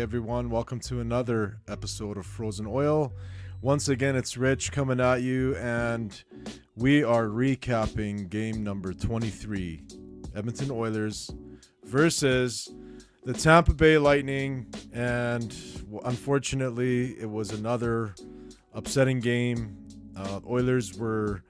everyone. Welcome to another episode of Frozen Oil. Once again, it's Rich coming at you, and we are recapping game number 23, Edmonton Oilers versus the Tampa Bay Lightning. And unfortunately, it was another upsetting game. Oilers were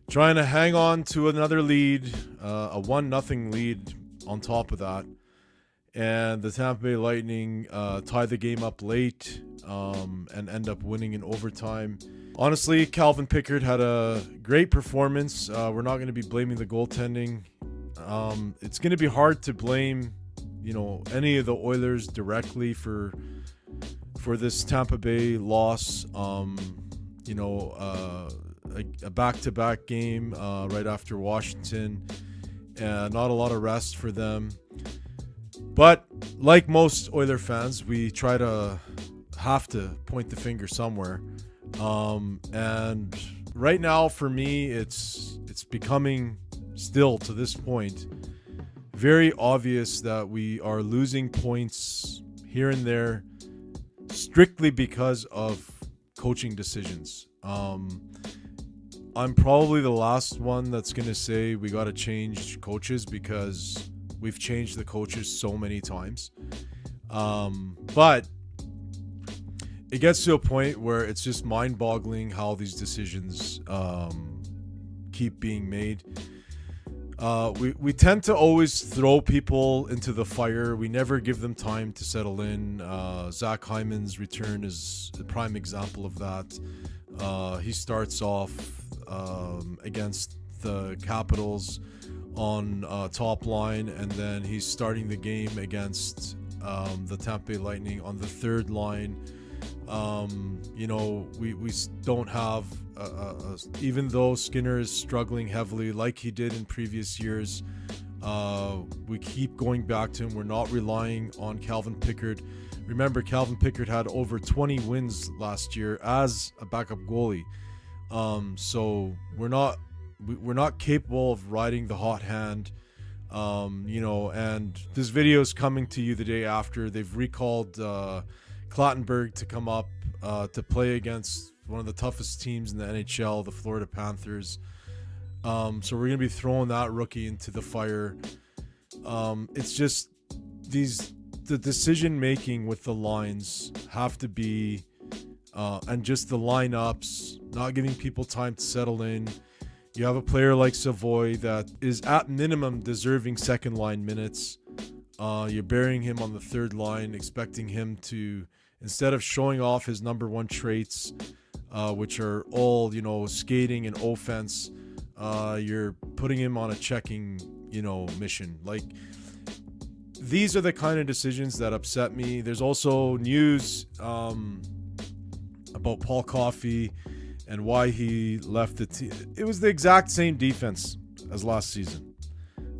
trying to hang on to another lead, a 1-0 lead on top of that. And the Tampa Bay Lightning tied the game up late and end up winning in overtime. Honestly, Calvin Pickard had a great performance. We're not going to be blaming the goaltending. It's going to be hard to blame, any of the Oilers directly for this Tampa Bay loss. A back-to-back game right after Washington, and not a lot of rest for them. But like most Oiler fans, we have to point the finger somewhere. And right now, for me, it's becoming, still to this point, very obvious that we are losing points here and there strictly because of coaching decisions. I'm probably the last one that's going to say we got to change coaches because we've changed the coaches so many times. But it gets to a point where it's just mind-boggling how these decisions keep being made. We tend to always throw people into the fire. We never give them time to settle in. Zach Hyman's return is a prime example of that. He starts off against the Capitals on top line, and then he's starting the game against the Tampa Bay Lightning on the third line. We don't have even though Skinner is struggling heavily like he did in previous years, we keep going back to him. We're not relying on Calvin Pickard. Remember, Calvin Pickard had over 20 wins last year as a backup goalie. So we're not capable of riding the hot hand, and this video is coming to you the day after. They've recalled Clattenburg to come up to play against one of the toughest teams in the NHL, the Florida Panthers. So we're going to be throwing that rookie into the fire. It's just the decision making with the lines have to be, and just the lineups, not giving people time to settle in. You have a player like Savoie that is at minimum deserving second line minutes. You're burying him on the third line, expecting him to, instead of showing off his number one traits, which are all, skating and offense, you're putting him on a checking, mission. Like, these are the kind of decisions that upset me. There's also news about Paul Coffey and why he left the team. It was the exact same defense as last season.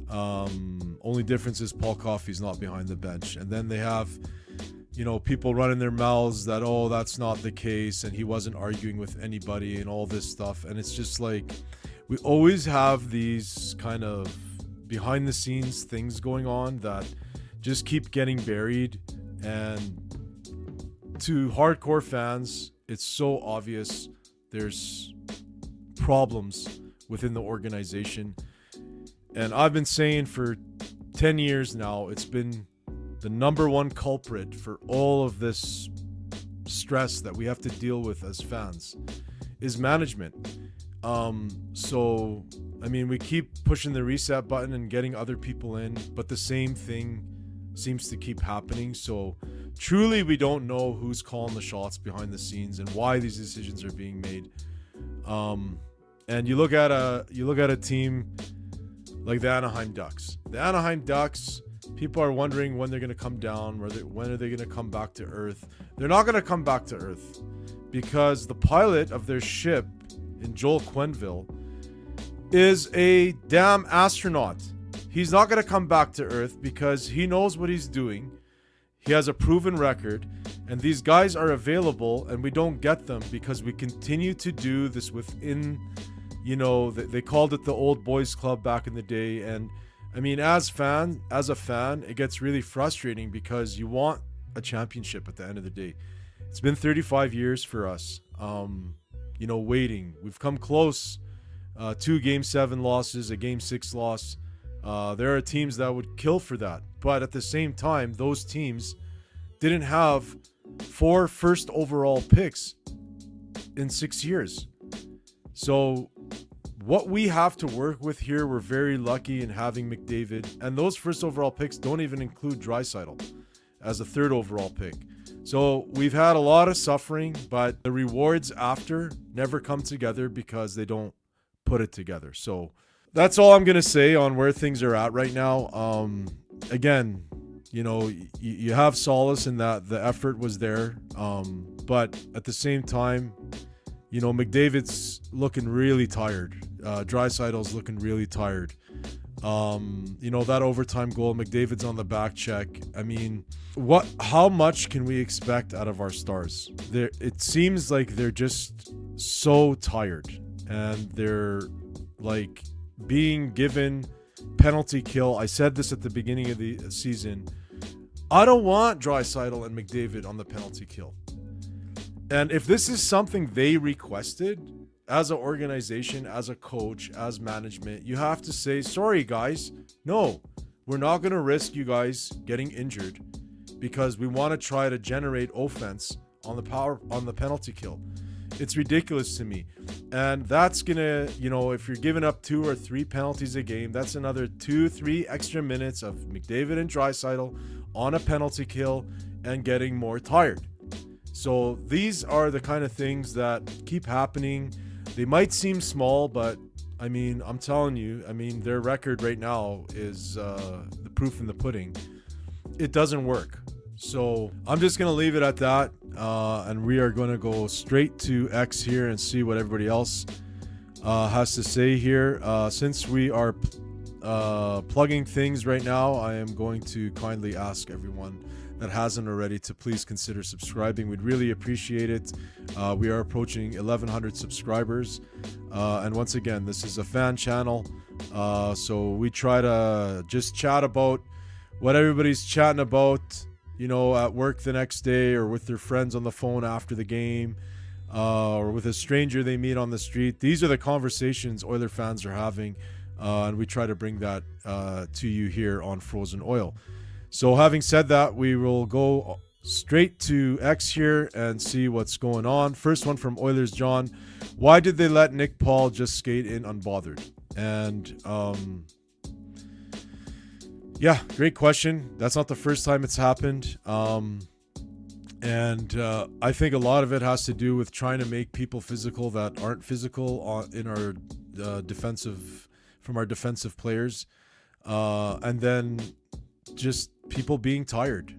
Only difference is Paul Coffey's not behind the bench. And then they have, people running their mouths that, that's not the case, and he wasn't arguing with anybody and all this stuff. And it's just like, we always have these kind of behind the scenes things going on that just keep getting buried. And to hardcore fans, it's so obvious there's problems within the organization. And I've been saying for 10 years now, it's been the number one culprit for all of this stress that we have to deal with as fans is management. We keep pushing the reset button and getting other people in, but the same thing seems to keep happening. So truly, we don't know who's calling the shots behind the scenes and why these decisions are being made. And you look at a team like the Anaheim Ducks. The Anaheim Ducks, people are wondering when they're going to come down, when are they going to come back to earth. They're not going to come back to earth because the pilot of their ship in Joel Quenneville is a damn astronaut. He's not going to come back to earth because he knows what he's doing. He has a proven record, and these guys are available, and we don't get them because we continue to do this within, they called it the old boys club back in the day. And I mean, as a fan, it gets really frustrating because you want a championship at the end of the day. It's been 35 years for us, waiting. We've come close. 2 Game 7 losses, a Game 6 loss. There are teams that would kill for that. But at the same time, those teams didn't have 4 first overall picks in 6 years. So what we have to work with here, we're very lucky in having McDavid. And those first overall picks don't even include Draisaitl as a 3rd overall pick. So we've had a lot of suffering, but the rewards after never come together because they don't put it together. So that's all I'm going to say on where things are at right now. Again, you have solace in that the effort was there. But at the same time, McDavid's looking really tired. Draisaitl's looking really tired. That overtime goal, McDavid's on the back check. I mean, how much can we expect out of our stars? It seems like they're just so tired, and they're like being given penalty kill. I said this at the beginning of the season. I don't want Draisaitl and McDavid on the penalty kill. And if this is something they requested as an organization, as a coach, as management, you have to say, sorry guys, no, we're not going to risk you guys getting injured because we want to try to generate offense on the penalty kill. It's ridiculous to me. And that's going to, if you're giving up 2 or 3 penalties a game, that's another 2-3 extra minutes of McDavid and Draisaitl on a penalty kill and getting more tired. So these are the kind of things that keep happening. They might seem small, but I'm telling you, their record right now is the proof in the pudding. It doesn't work. So I'm just going to leave it at that. And we are going to go straight to X here and see what everybody else has to say here. Since we are plugging things right now, I am going to kindly ask everyone that hasn't already to please consider subscribing. We'd really appreciate it. We are approaching 1,100 subscribers. And once again, this is a fan channel. So we try to just chat about what everybody's chatting about, at work the next day or with their friends on the phone after the game, or with a stranger they meet on the street. These are the conversations Oiler fans are having. And we try to bring that to you here on Frozen Oil. So having said that, we will go straight to X here and see what's going on. First one from Oilers John. Why did they let Nick Paul just skate in unbothered? And great question. That's not the first time it's happened. And I think a lot of it has to do with trying to make people physical that aren't physical in our from our defensive players. And then just people being tired.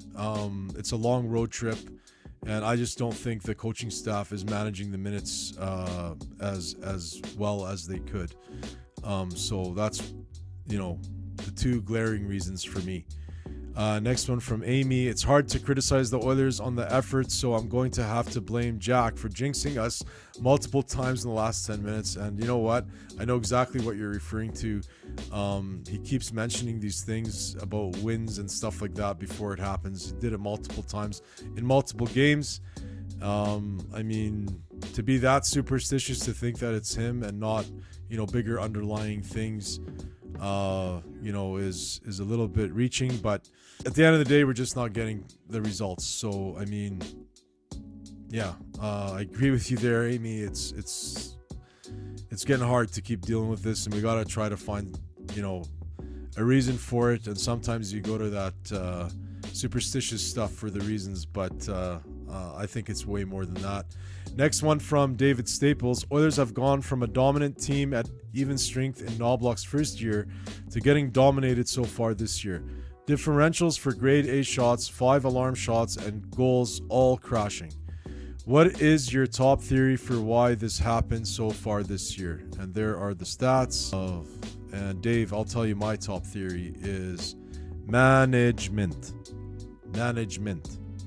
It's a long road trip, and I just don't think the coaching staff is managing the minutes as well as they could. So that's, the 2 glaring reasons for me. Next one from Amy. It's hard to criticize the Oilers on the efforts, so I'm going to have to blame Jack for jinxing us multiple times in the last 10 minutes. And you know what? I know exactly what you're referring to. He keeps mentioning these things about wins and stuff like that before it happens. He did it multiple times in multiple games. To be that superstitious to think that it's him and not, bigger underlying things, is a little bit reaching, but at the end of the day, we're just not getting the results. So, I agree with you there, Amy. It's getting hard to keep dealing with this, and we got to try to find, a reason for it. And sometimes you go to that superstitious stuff for the reasons, but I think it's way more than that. Next one from David Staples. Oilers have gone from a dominant team at even strength in Knoblauch's first year to getting dominated so far this year. Differentials for grade A shots, 5 alarm shots, and goals all crashing. What is your top theory for why this happened so far this year? And there are the stats. And Dave, I'll tell you my top theory is management.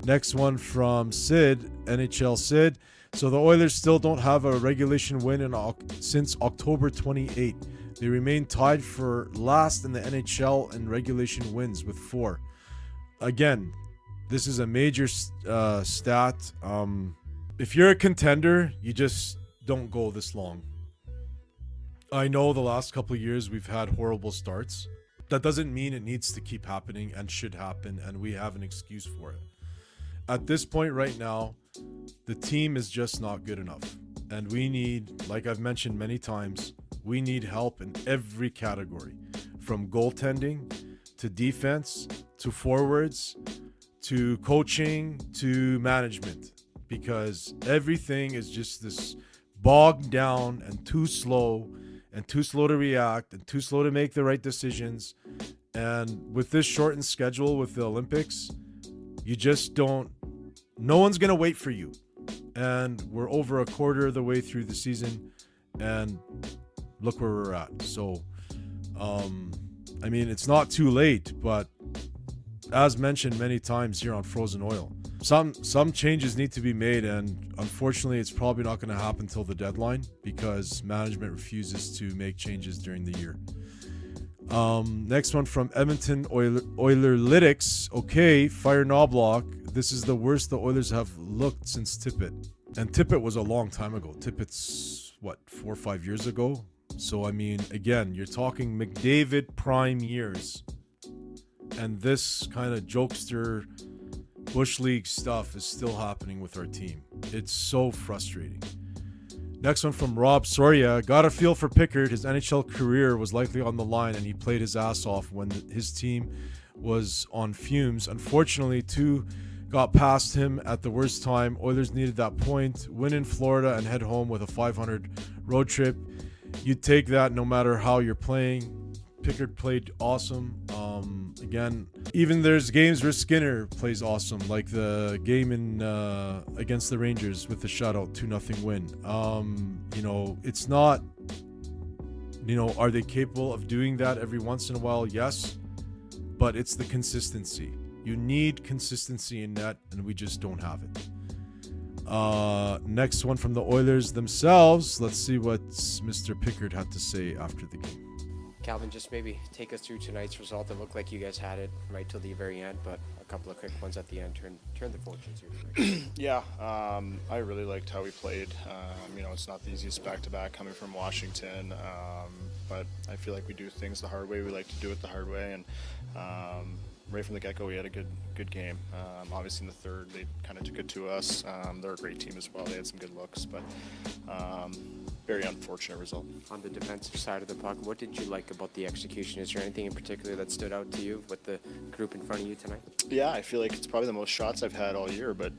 Next one from Sid, NHL Sid. So the Oilers still don't have a regulation win since October 28. They remain tied for last in the NHL in regulation wins with 4. Again, This is a major stat. If you're a contender, you just don't go this long. I know the last couple of years we've had horrible starts. That doesn't mean it needs to keep happening and should happen, and we have an excuse for it. At this point right now, the team is just not good enough. And we need, like I've mentioned many times, we need help in every category. From goaltending, to defense, to forwards, to coaching, to management. Because everything is just this bogged down and too slow to react and too slow to make the right decisions. And with this shortened schedule with the Olympics, you just don't, no one's going to wait for you. And we're over a quarter of the way through the season, and look where we're at. So, I mean, it's not too late, but as mentioned many times here on Frozen Oil, some changes need to be made, and unfortunately it's probably not going to happen till the deadline because management refuses to make changes during the year. Next one from Edmonton Oilerlytics. Okay, fire Knoblauch. This is the worst the Oilers have looked since Tippett. And Tippett was a long time ago. Tippett's, 4 or 5 years ago? So, I mean, again, you're talking McDavid prime years. And this kind of jokester Bush League stuff is still happening with our team. It's so frustrating. Next one from Rob Soria. Got a feel for Pickard. His NHL career was likely on the line, and he played his ass off when his team was on fumes. Unfortunately, two got past him at the worst time. Oilers needed that point, win in Florida, and head home with a 500 road trip. You'd take that no matter how you're playing. Pickard played awesome. Again, even there's games where Skinner plays awesome, like the game in against the Rangers with the shutout 2-0 win. You know, it's not, you know, are they capable of doing that every once in a while? Yes, but it's the consistency. You need consistency in net, and we just don't have it. Next one from the Oilers themselves. Let's see what Mr. Pickard had to say after the game. Calvin, just maybe take us through tonight's result. It looked like you guys had it right till the very end, but a couple of quick ones at the end turned the fortunes here. Yeah, I really liked how we played. You know, it's not the easiest back-to-back coming from Washington, but I feel like we do things the hard way. We like to do it the hard way, and right from the get-go, we had a good game. Obviously, in the third, they kind of took it to us. They're a great team as well. They had some good looks, but very unfortunate result. On the defensive side of the puck, what did you like about the execution? Is there anything in particular that stood out to you with the group in front of you tonight? Yeah, I feel like it's probably the most shots I've had all year, but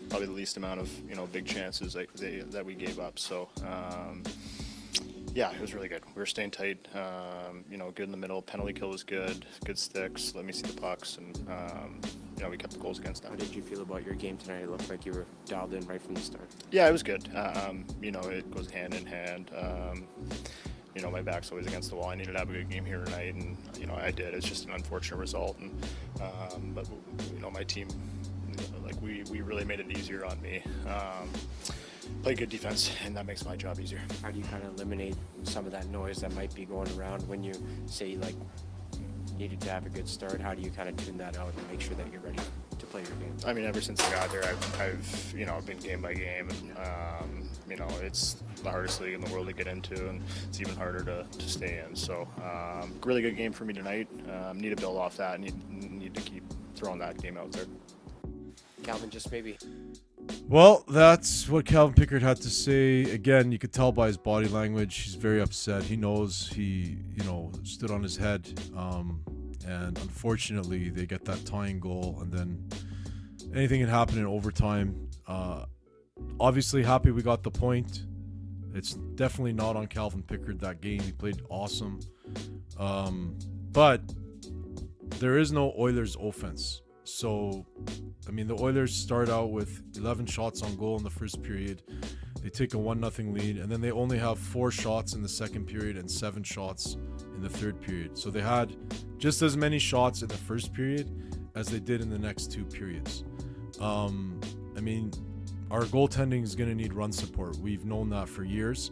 probably the least amount of big chances that we gave up. So. Yeah, it was really good. We were staying tight, good in the middle. Penalty kill was good sticks, let me see the pucks, and, we kept the goals against them. How did you feel about your game tonight? It looked like you were dialed in right from the start. Yeah, it was good. It goes hand in hand. My back's always against the wall. I needed to have a good game here tonight, and, I did. It's just an unfortunate result, and but my team, we really made it easier on me. Play good defense, and that makes my job easier. How do you kind of eliminate some of that noise that might be going around when you say needed to have a good start? How do you kind of tune that out and make sure that you're ready to play your game? I mean, ever since I got there, I've been game by game, and it's the hardest league in the world to get into, and it's even harder to stay in. So, really good game for me tonight. Need to build off that. Need to keep throwing that game out there. Calvin, just maybe. Well, that's what Calvin Pickard had to say. Again, you could tell by his body language, he's very upset. He knows he, stood on his head. And unfortunately, they get that tying goal, and then anything can happen in overtime. Obviously, happy we got the point. It's definitely not on Calvin Pickard that game. He played awesome. But there is no Oilers offense. So, the Oilers start out with 11 shots on goal in the first period. They take a 1-0 lead, and then they only have 4 shots in the second period and 7 shots in the third period. So they had just as many shots in the first period as they did in the next 2 periods. Our goaltending is going to need run support. We've known that for years.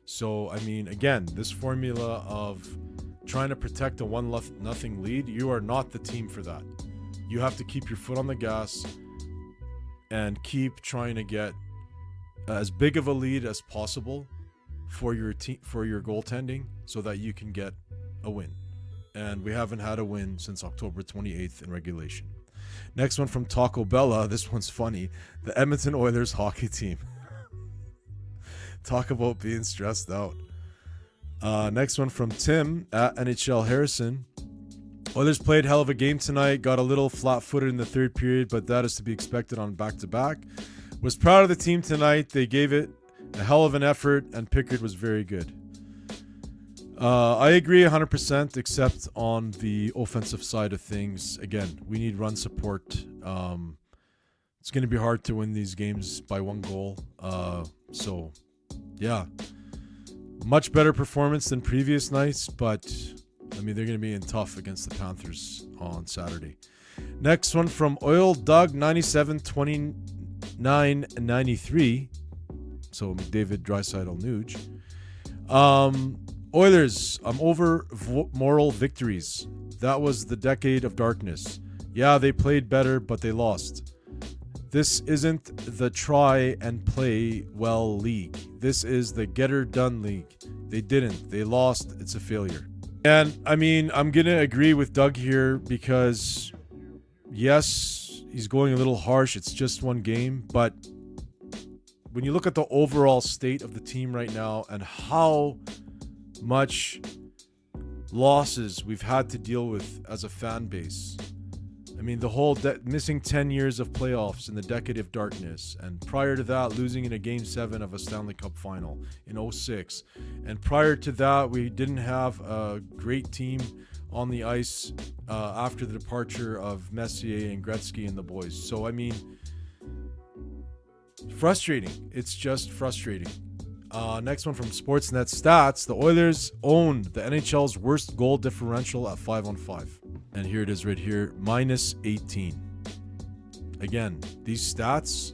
So, again, this formula of trying to protect a 1-0 lead, you are not the team for that. You have to keep your foot on the gas and keep trying to get as big of a lead as possible for your team, for your goaltending, so that you can get a win. And we haven't had a win since October 28th in regulation. Next one from Taco Bella. This one's funny. The Edmonton Oilers hockey team. Talk about being stressed out. Next one from Tim at NHL Harrison. Oilers played hell of a game tonight. Got a little flat-footed in the third period, but that is to be expected on back-to-back. Was proud of the team tonight. They gave it a hell of an effort, and Pickard was very good. I agree 100%, except on the offensive side of things. Again, we need run support. It's going to be hard to win these games by one goal. So, yeah. Much better performance than previous nights, but, I mean, they're going to be in tough against the Panthers on Saturday. Next one from Oil Doug 972993. So, McDavid Draisaitl Nuge. Oilers, I'm over moral victories. That was the decade of darkness. Yeah, they played better, but they lost. This isn't the try and play well league. This is the get her done league. They didn't. They lost. It's a failure. And, I mean, I'm going to agree with Doug here because, yes, he's going a little harsh. It's just one game. But when you look at the overall state of the team right now and how much losses we've had to deal with as a fan base. I mean, the whole missing 10 years of playoffs in the decade of darkness, and prior to that, losing in a Game 7 of a Stanley Cup final in 2006. And prior to that, we didn't have a great team on the ice after the departure of Messier and Gretzky and the boys. So, I mean, frustrating. It's just frustrating. Next one from Sportsnet Stats. The Oilers own the NHL's worst goal differential at 5-on-5. And here it is right here, -18. Again, these stats,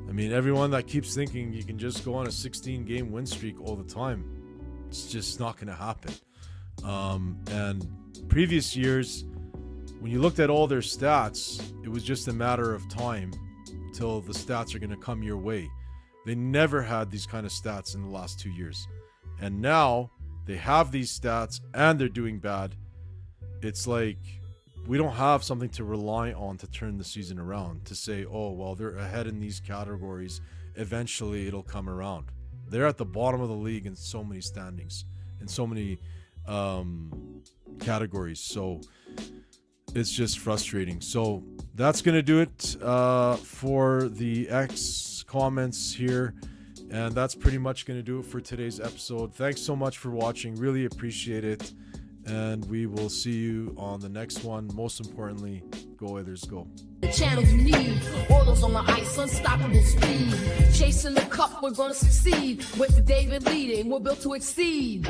I mean, everyone that keeps thinking you can just go on a 16-game win streak all the time, it's just not going to happen. And previous years, when you looked at all their stats, it was just a matter of time till the stats are going to come your way. They never had these kind of stats in the last 2 years. And now they have these stats and they're doing bad. It's like we don't have something to rely on to turn the season around, to say, oh, well, they're ahead in these categories. Eventually it'll come around. They're at the bottom of the league in so many standings, in so many categories. So it's just frustrating. So that's going to do it for the X comments here. And that's pretty much going to do it for today's episode. Thanks so much for watching. Really appreciate it. And we will see you on the next one. Most importantly, go Oilers, go. The channels you need, Oilers on the ice, unstoppable speed. Chasing the cup, we're gonna succeed. With David leading, we're built to exceed.